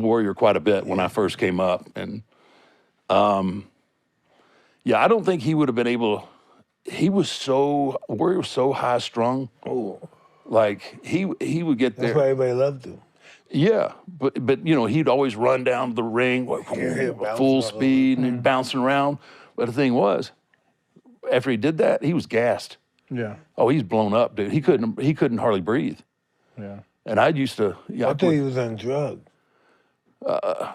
Warrior quite a bit when I first came up, and yeah, I don't think he would have been able. Warrior was so high strung. Oh, Like he would get there. that's why everybody loved him. Yeah, but you know, he'd always run down the ring full speed and bouncing around. But the thing was, after he did that, he was gassed. Yeah. Oh, he's blown up, dude. He couldn't hardly breathe. Yeah. And I used to. Yeah, I thought he was on drugs. I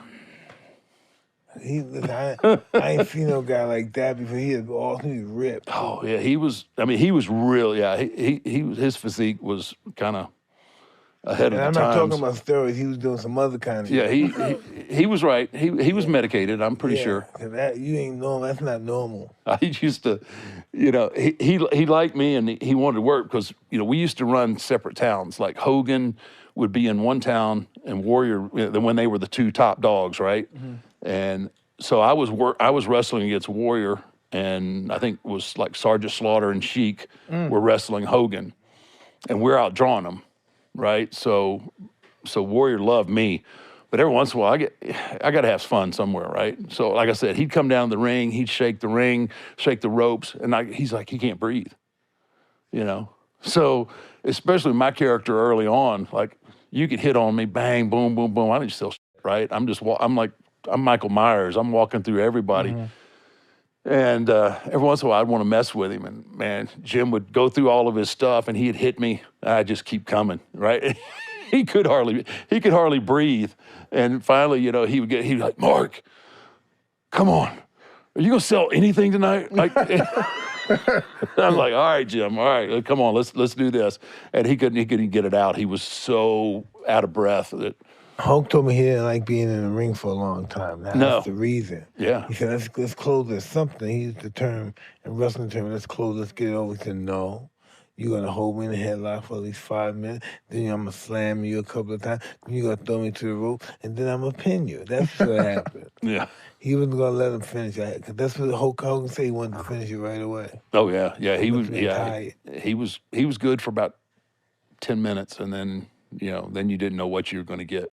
ain't seen no guy like that before. He was ripped. Oh yeah, he was. I mean, he was real. Yeah, his physique was kind of ahead And of I'm the not times. talking about steroids. He was doing some other kind of Yeah, shit. he was right. He was medicated. I'm pretty sure. 'Cause that, you ain't normal. That's not normal. I used to, you know, he liked me and he wanted to work because, you know, we used to run separate towns. Like Hogan would be in one town and Warrior, you know, when they were the two top dogs, right? And so I was wrestling against Warrior, and I think it was like Sergeant Slaughter and Sheik were wrestling Hogan, and we're outdrawing them, right? So Warrior loved me. But every once in a while, I got to have fun somewhere, right? So, like I said, he'd come down the ring, he'd shake the ring, shake the ropes, and he's like, he can't breathe, you know? So, especially my character early on, like, you could hit on me, bang, boom, boom, boom. I didn't still, right? I'm Michael Myers. I'm walking through everybody. And every once in a while, I'd want to mess with him. And, man, Jim would go through all of his stuff, and he'd hit me. I'd just keep coming, right? He could hardly breathe. And finally, you know, he'd be like, Mark, come on. Are you gonna sell anything tonight? Like, I'm like, all right, Jim, all right, come on, let's do this. And he couldn't get it out. He was so out of breath that. Hulk told me he didn't like being in the ring for a long time. That's the reason. Yeah. He said, let's close this something. He used the term, in wrestling term, let's get it over. He said, no. You're going to hold me in the headlock for at least 5 minutes. Then I'm going to slam you a couple of times. Then you're going to throw me to the rope. And then I'm going to pin you. That's what happened. Yeah. He wasn't going to let him finish that. Because that's what Hulk Hogan said. He wanted to finish it right away. Oh, yeah. Yeah, he was tired. he was good for about 10 minutes. And then, you know, then you didn't know what you were going to get.